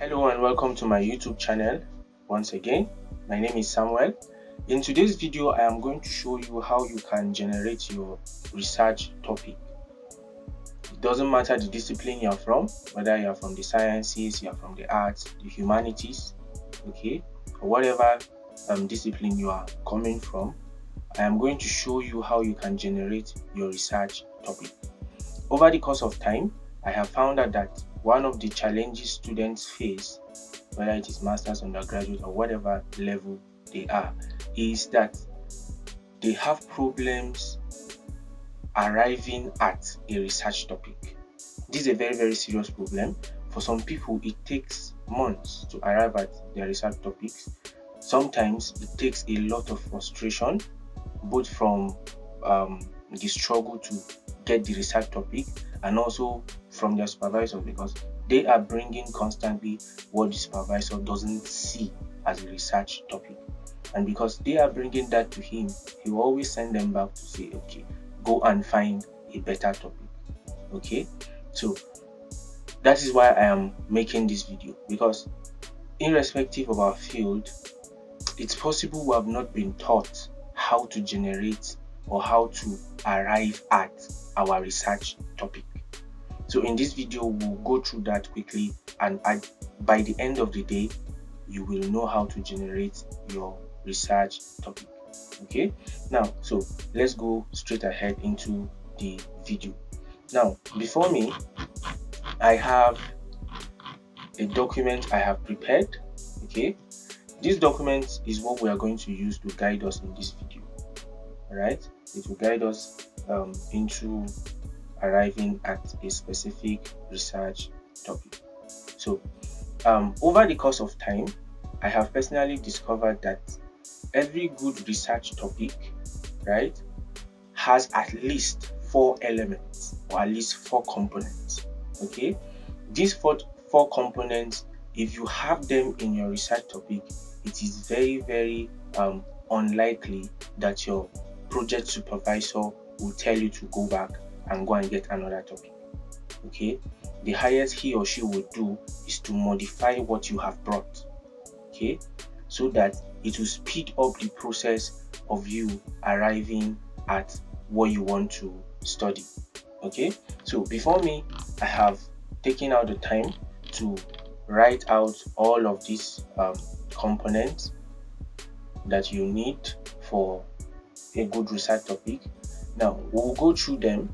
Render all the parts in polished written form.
Hello and welcome to my YouTube channel. Once again, my name is Samuel. In today's video, I am going to show you how you can generate your research topic. It doesn't matter the discipline you are from, whether you are from the sciences, you are from the arts, the humanities, okay, or whatever discipline you are coming from. I am going to show you how you can generate your research topic. Over the course of time, I have found out that one of the challenges students face, whether it is master's, undergraduate, or whatever level they are, is that they have problems arriving at a research topic. This is a very, very serious problem. For some people, it takes months to arrive at their research topics. Sometimes it takes a lot of frustration, both from the struggle to get the research topic and also from their supervisor, because they are bringing constantly what the supervisor doesn't see as a research topic, and because they are bringing that to him, he will always send them back to say, okay, go and find a better topic. Okay, so that is why I am making this video, because irrespective of our field, it's possible we have not been taught how to generate or how to arrive at our research topic. So in this video, we'll go through that quickly, and by the end of the day, you will know how to generate your research topic. Okay, now so let's go straight ahead into the video. Now, before me, I have a document I have prepared. Okay, this document is what we are going to use to guide us in this video. All right, it will guide us into arriving at a specific research topic. So over the course of time, I have personally discovered that every good research topic, right, has at least 4 elements or at least 4 components. Okay, these four components, if you have them in your research topic, it is very, very unlikely that your project supervisor will tell you to go back and go and get another topic. Okay, the highest he or she will do is to modify what you have brought, okay, so that it will speed up the process of you arriving at what you want to study. Okay, so before me, I have taken out the time to write out all of these components that you need for a good research topic. Now we'll go through them.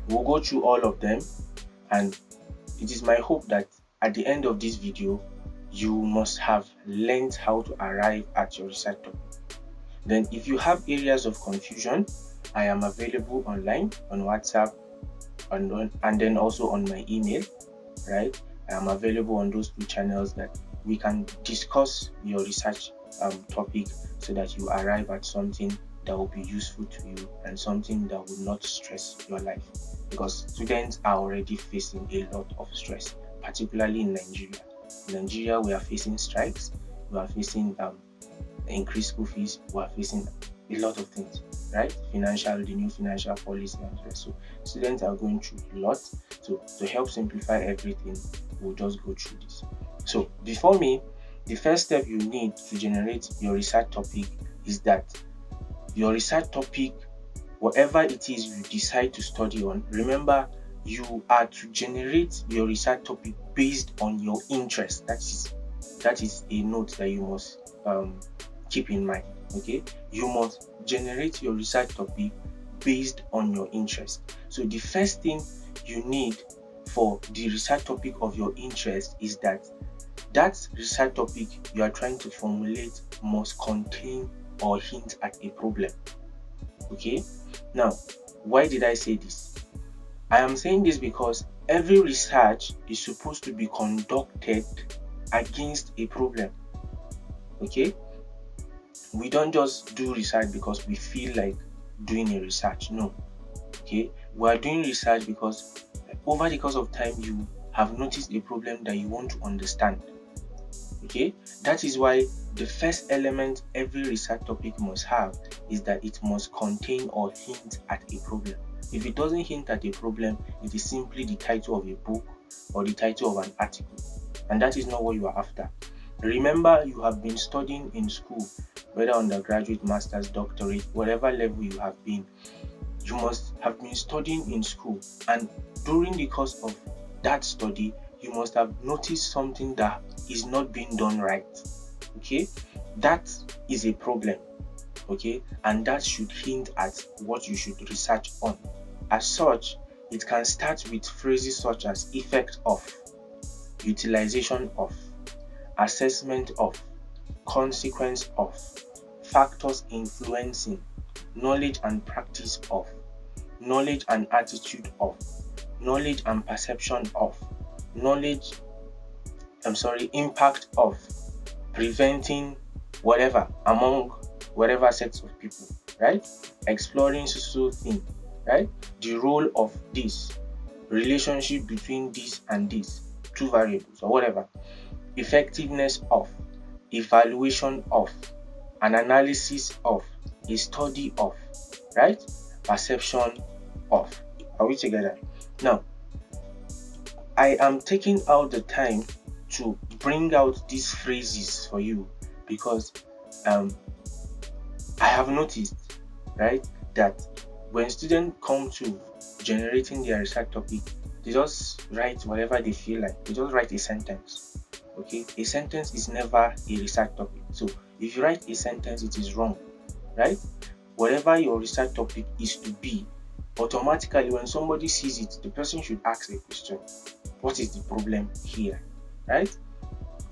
We'll go through all of them, and it is my hope that at the end of this video, you must have learned how to arrive at your research topic. Then if you have areas of confusion, I am available online on WhatsApp and then also on my email, right? I am available on those 2 channels that we can discuss your research topic so that you arrive at something that will be useful to you and something that will not stress your life, because students are already facing a lot of stress, particularly in Nigeria. In Nigeria, we are facing strikes, we are facing increased school fees, we are facing a lot of things, right? The new financial policy and stress. So students are going through a lot. So to help simplify everything, we'll just go through this. So before me, the first step you need to generate your research topic is that your research topic, whatever it is you decide to study on, remember you are to generate your research topic based on your interest. That is a note that you must keep in mind. Okay, you must generate your research topic based on your interest. So the first thing you need for the research topic of your interest is that research topic you are trying to formulate must contain or hint at a problem. Okay, now why did I say this? I am saying this because every research is supposed to be conducted against a problem. Okay, we don't just do research because we feel like doing a research. No. Okay, we are doing research because over the course of time you have noticed a problem that you want to understand. Okay, that is why the first element every research topic must have is that it must contain or hint at a problem. If it doesn't hint at a problem, it is simply the title of a book or the title of an article. and that is not what you are after. Remember, you have been studying in school, whether undergraduate, master's, doctorate, whatever level you have been. You must have been studying in school, and during the course of that study, you must have noticed something that is not being done right. Okay, that is a problem. Okay, and that should hint at what you should research on. As such, it can start with phrases such as effect of, utilization of, assessment of, consequence of, factors influencing, knowledge and practice of, knowledge and attitude of, knowledge and perception of, impact of, preventing whatever among whatever sets of people, right? Exploring social thing, right? The role of this, relationship between this and this, two variables or whatever, effectiveness of, evaluation of, an analysis of, a study of, right? Perception of. Are we together? Now, I am taking out the time to bring out these phrases for you because I have noticed, right, that when students come to generating their research topic, they just write whatever they feel like. They just write a sentence. Okay, a sentence is never a research topic. So if you write a sentence, it is wrong, right? Whatever your research topic is to be, automatically when somebody sees it, the person should ask a question. What is the problem here, right?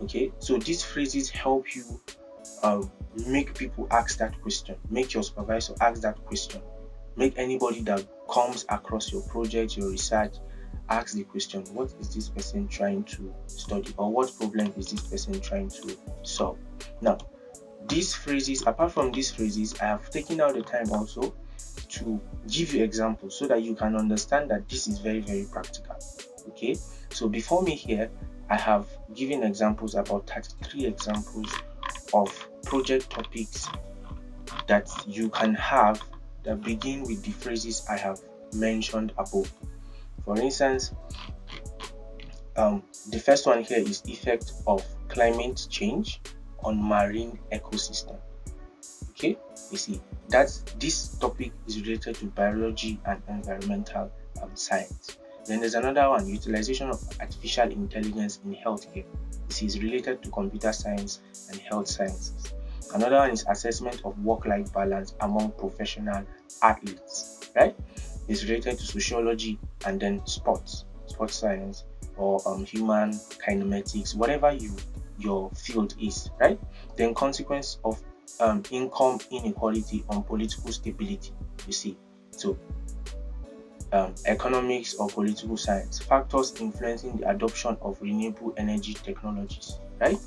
Okay, so these phrases help you make people ask that question. Make your supervisor ask that question. Make anybody that comes across your project, your research, ask the question, what is this person trying to study, or what problem is this person trying to solve? Now, these phrases, apart from these phrases, I have taken out the time also to give you examples so that you can understand that this is very, very practical. Okay, so before me here, I have given examples, about 33 examples of project topics that you can have that begin with the phrases I have mentioned above. For instance, the first one here is effect of climate change on marine ecosystem. Okay, you see that this topic is related to biology and environmental science. Then there's another one, utilization of artificial intelligence in healthcare. This is related to computer science and health sciences. Another one is assessment of work-life balance among professional athletes, right? It's related to sociology and then sports science, or human kinematics, whatever your field is, right? Then consequence of income inequality on political stability. You see, so economics or political science, factors influencing the adoption of renewable energy technologies, right?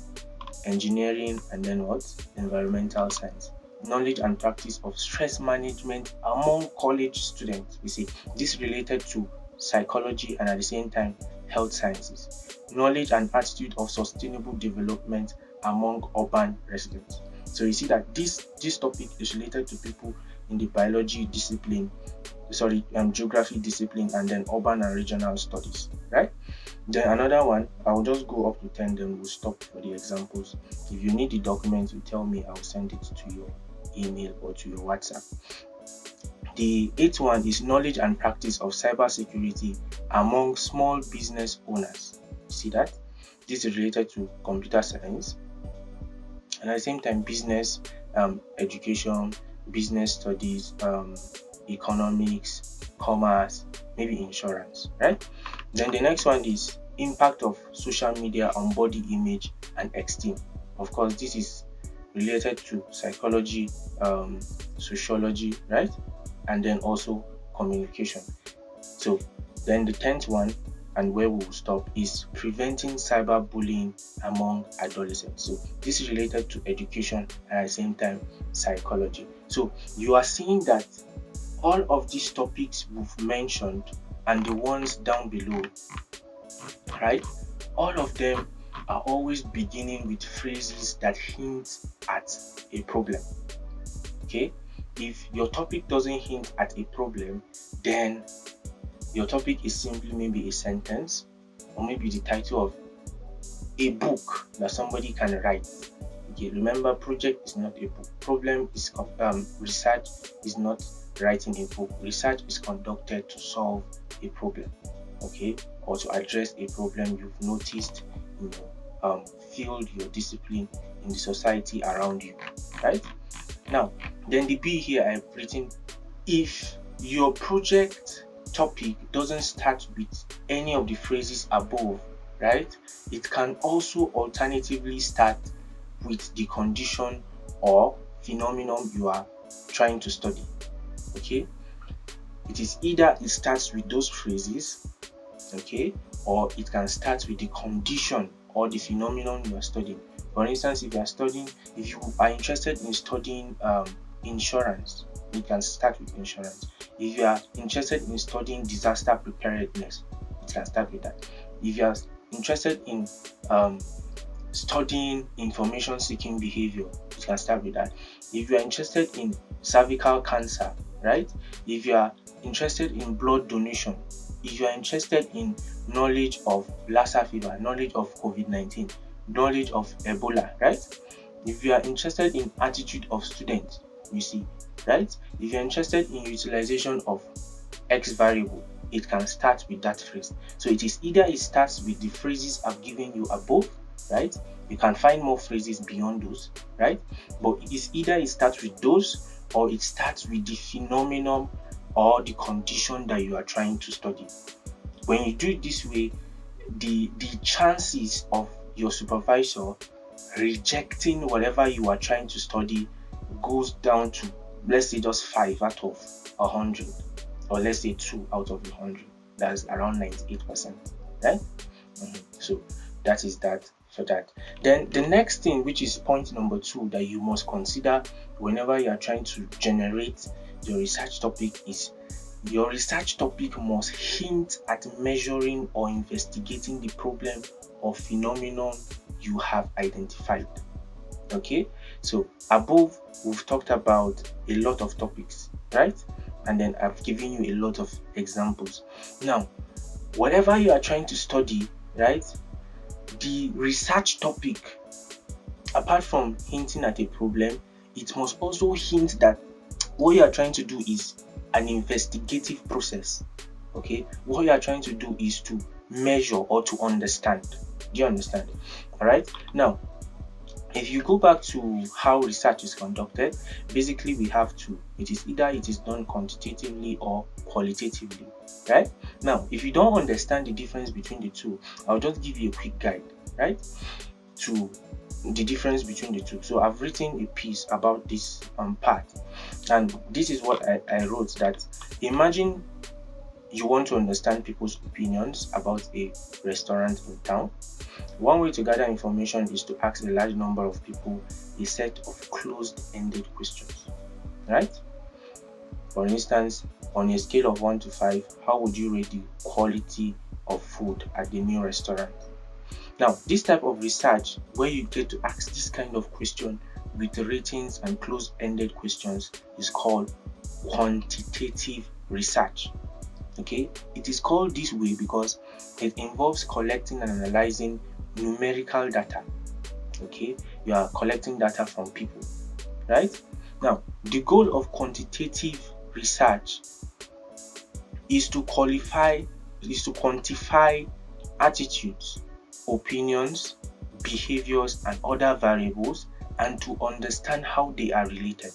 Engineering, and then what? Environmental science. Knowledge and practice of stress management among college students. You see, this is related to psychology and at the same time health sciences. Knowledge and attitude of sustainable development among urban residents. So you see that this topic is related to people in the biology discipline, geography discipline, and then urban and regional studies, right? Then another one, I'll just go up to 10, then we'll stop for the examples. If you need the document, you tell me, I'll send it to your email or to your WhatsApp. The 8th one is knowledge and practice of cybersecurity among small business owners. See that? This is related to computer science and at the same time business education, business studies, economics, commerce, maybe insurance, right? Then the next one is impact of social media on body image and esteem. Of course, this is related to psychology, sociology, right? And then also communication. So then the 10th one, and where we will stop, is preventing cyberbullying among adolescents. So this is related to education and at the same time psychology. So you are seeing that all of these topics we've mentioned and the ones down below, right? All of them are always beginning with phrases that hint at a problem. Okay? If your topic doesn't hint at a problem, then your topic is simply maybe a sentence or maybe the title of a book that somebody can write. Okay, remember, project is not a book. Research is not writing a book. Research is conducted to solve a problem, okay, or to address a problem you've noticed in your field, your discipline, in the society around you, right? Now, then the B here I've written, if your project topic doesn't start with any of the phrases above, right, it can also alternatively start with the condition or phenomenon you are trying to study. Okay, it is either it starts with those phrases, okay, or it can start with the condition or the phenomenon you are studying. For instance, if you are interested in studying insurance, it can start with insurance. If you are interested in studying disaster preparedness, it can start with that. If you are interested in studying information seeking behavior, you can start with that. If you are interested in cervical cancer, right, if you are interested in blood donation, if you are interested in knowledge of Lassa fever, knowledge of COVID-19, knowledge of Ebola, right, if you are interested in attitude of students, you see, right, if you are interested in utilization of X variable, it can start with that phrase. So it is either it starts with the phrases I've given you above, right? You can find more phrases beyond those, right? But it is either it starts with those or it starts with the phenomenon or the condition that you are trying to study. When you do it this way, the chances of your supervisor rejecting whatever you are trying to study goes down to, let's say, just 5 out of 100, or let's say 2 out of 100. That's around 98%, right? So that is that for that. Then the next thing, which is point number 2 that you must consider whenever you are trying to generate your research topic, is your research topic must hint at measuring or investigating the problem or phenomenon you have identified. Okay, so above we've talked about a lot of topics, right? And then I've given you a lot of examples. Now, whatever you are trying to study, right, the research topic, apart from hinting at a problem, it must also hint that what you are trying to do is an investigative process. Okay, what you are trying to do is to measure or to understand. Do you understand? All right. Now, if you go back to how research is conducted, basically we have to, it is either it is done quantitatively or qualitatively, right? Now, if you don't understand the difference between the two, I'll just give you a quick guide, right, to the difference between the two. So I've written a piece about this part, and this is what I wrote, that imagine you want to understand people's opinions about a restaurant in town. One way to gather information is to ask a large number of people a set of closed-ended questions, right? For instance, on a scale of 1 to 5, how would you rate the quality of food at the new restaurant? Now, this type of research, where you get to ask this kind of question with ratings and closed-ended questions, is called quantitative research. Okay, it is called this way because it involves collecting and analyzing numerical data. Okay, you are collecting data from people, right? Now, the goal of quantitative research is to quantify attitudes, opinions, behaviors, and other variables, and to understand how they are related.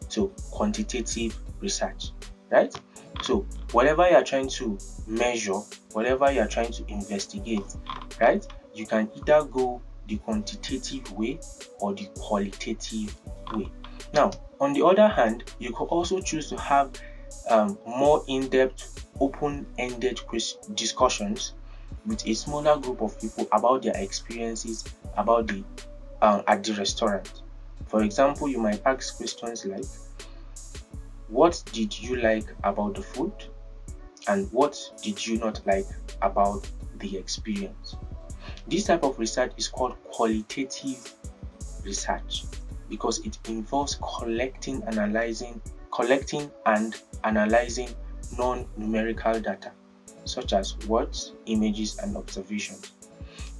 So, quantitative research, right? So, whatever you are trying to measure, whatever you are trying to investigate, right, you can either go the quantitative way or the qualitative way. Now, on the other hand, you could also choose to have more in-depth, open-ended discussions with a smaller group of people about their experiences about the at the restaurant. For example, you might ask questions like, what did you like about the food, and what did you not like about the experience? This type of research is called qualitative research because it involves collecting and analyzing non-numerical data such as words, images, and observations.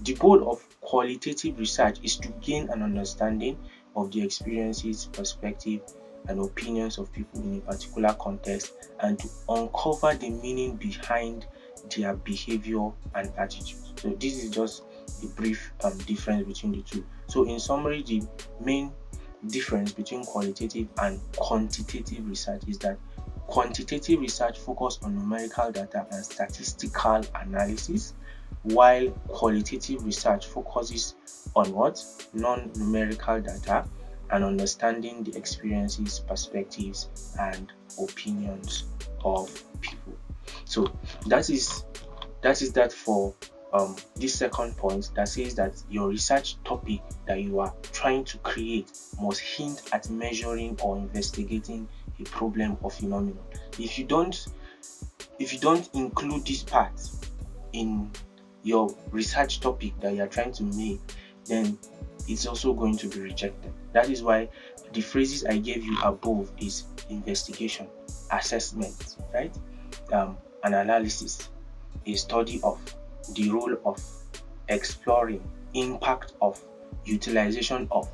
The goal of qualitative research is to gain an understanding of the experiences, perspective, and opinions of people in a particular context, and to uncover the meaning behind their behavior and attitude. So this is just a brief difference between the two. So in summary, the main difference between qualitative and quantitative research is that quantitative research focuses on numerical data and statistical analysis, while qualitative research focuses on what? Non-numerical data and understanding the experiences, perspectives, and opinions of people. So that is that for this second point, that says that your research topic that you are trying to create must hint at measuring or investigating a problem or phenomenon. If you don't include this part in your research topic that you are trying to make, then it's also going to be rejected. That is why the phrases I gave you above is investigation, assessment, right? An analysis, a study of, the role of, exploring, impact of, utilization of,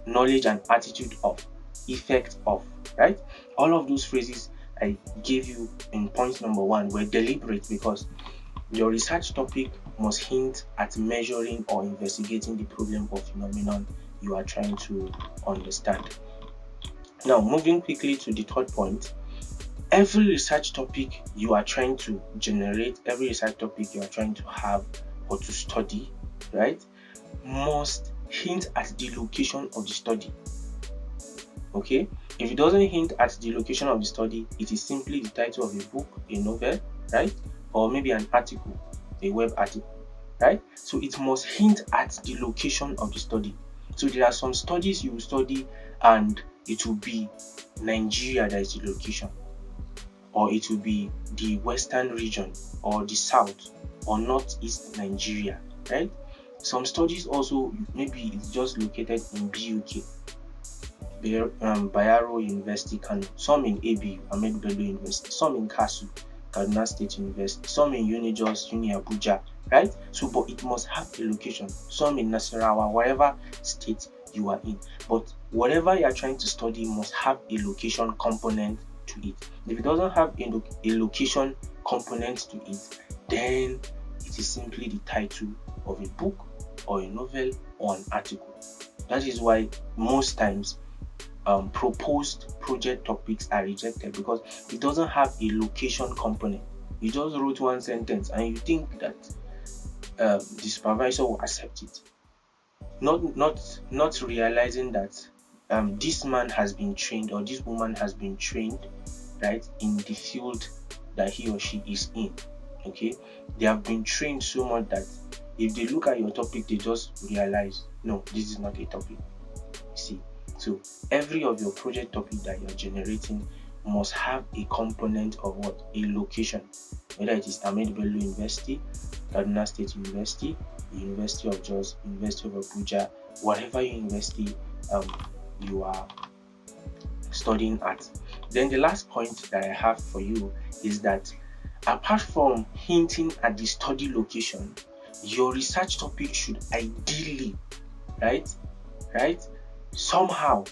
knowledge and attitude of, effect of, right? All of those phrases I gave you in point number 1 were deliberate because your research topic must hint at measuring or investigating the problem or phenomenon you are trying to understand. Now, moving quickly to the third point, every research topic you are trying to generate, every research topic you are trying to have or to study, right, must hint at the location of the study. Okay, if it doesn't hint at the location of the study, it is simply the title of a book, a novel, right, or maybe an article, a web article, right? So it must hint at the location of the study. So there are some studies you will study and it will be Nigeria that is the location, or it will be the western region, or the south, or northeast Nigeria, right? Some studies also, maybe it's just located in BUK, Bayero University, Kano, some in ABU, Ahmed Bello University, some in KASU, Kaduna State University, some in Unijos, Uni Abuja, right? So, but it must have a location, some in Nasarawa, wherever state you are in. But whatever you are trying to study must have a location component to it. If it doesn't have a location component to it, then it is simply the title of a book or a novel or an article. That is why most times proposed project topics are rejected, because it doesn't have a location component. You just wrote one sentence and you think that the supervisor will accept it, not realizing that this man has been trained or this woman has been trained, right, in the field that he or she is in. Okay, they have been trained so much that if they look at your topic, they just realize, no, this is not a topic. See, so every of your project topic that you're generating must have a component of what? A location, whether it is Ahmed Bello University, Kaduna State University, the University of Jos, University of Abuja, whatever university you are studying at. Then the last point that I have for you is that apart from hinting at the study location, your research topic should ideally, right, somehow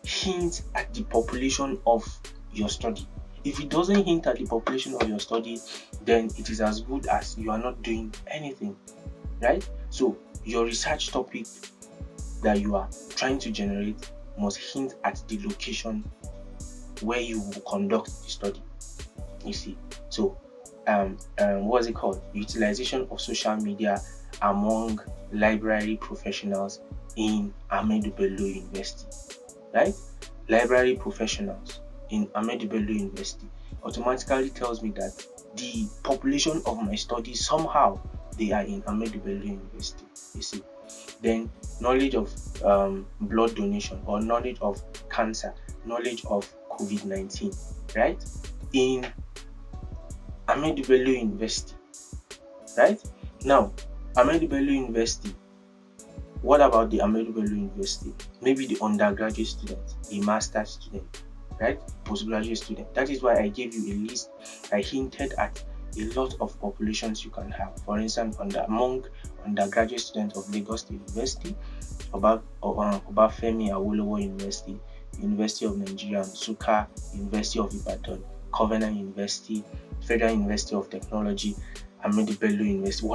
hint at the population of your study. If it doesn't hint at the population of your study, then it is as good as you are not doing anything, right? So your research topic that you are trying to generate must hint at the location where you will conduct the study. You see, so what's it called? Utilization of social media among library professionals in Ahmed Bello University, right? Library professionals in Ahmed Bello University automatically tells me that the population of my study, somehow they are in Ahmed Bello University. You see, then knowledge of blood donation or knowledge of cancer, knowledge of COVID-19, right, in Ahmed Bello University, right? Now, Ahmed Bello University, what about the Ahmed Bello University? Maybe the undergraduate student, the master's student, right? Postgraduate student. That is why I gave you a list. I hinted at a lot of populations you can have. For instance, among undergraduate students of Lagos State University, Obafemi Awolowo University, University of Nigeria, Nsukka, University of Ibadan, Covenant University, Federal University of Technology, Ahmadu Bello University,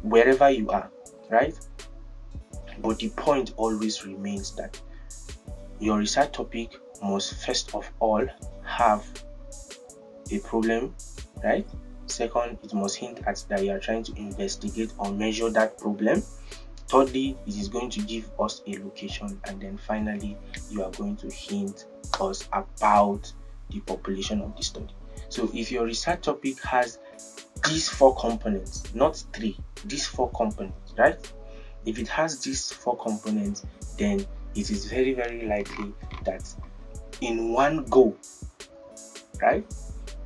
wherever you are, right? But the point always remains that your research topic must first of all have a problem, right? Second, it must hint at that you are trying to investigate or measure that problem. Thirdly, it is going to give us a location, and then finally you are going to hint us about the population of the study. So if your research topic has these 4 components, not 3, these 4 components, right? If it has these 4 components, then it is very, very likely that in one go, right?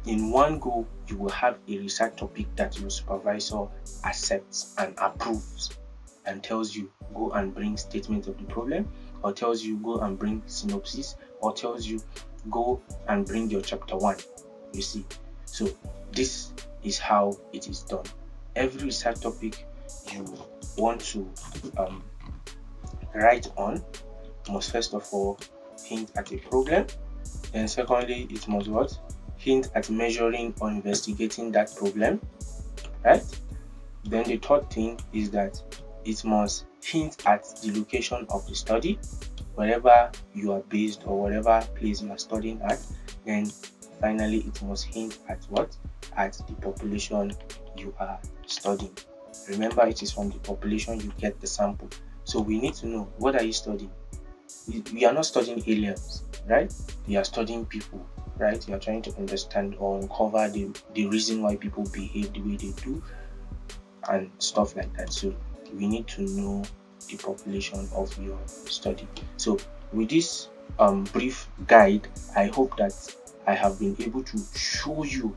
In one go, you will have a research topic that your supervisor accepts and approves and tells you go and bring statement of the problem, or tells you go and bring synopsis, or tells you go and bring your chapter 1. You see, so this is how it is done. Every research topic you want to write on must first of all hint at a problem, and secondly it must what? Hint at measuring or investigating that problem, right? Then the third thing is that it must hint at the location of the study, wherever you are based or whatever place you are studying at. Then finally it must hint at what? At the population you are studying. Remember, it is from the population you get the sample. So we need to know, what are you studying? We are not studying aliens, right? We are studying people, right? You are trying to understand or uncover the reason why people behave the way they do and stuff like that. So we need to know the population of your study. So with this brief guide, I hope that I have been able to show you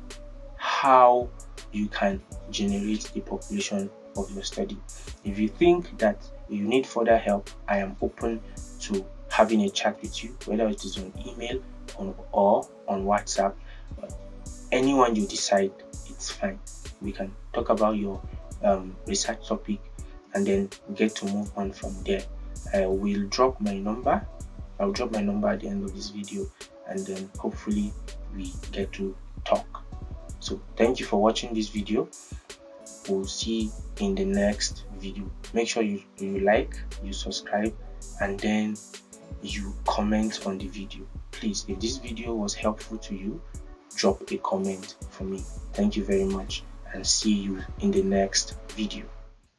how you can generate the population of your study. If you think that you need further help, I am open to having a chat with you, whether it is on email or on WhatsApp. Anyone you decide, it's fine. We can talk about your research topic and then get to move on from there. I will drop my number. I'll drop my number at the end of this video, and then hopefully we get to talk. So thank you for watching this video. We'll see in the next video. Make sure you like, you subscribe, and then you comment on the video. Please, if this video was helpful to you, drop a comment for me. Thank you very much, and see you in the next video.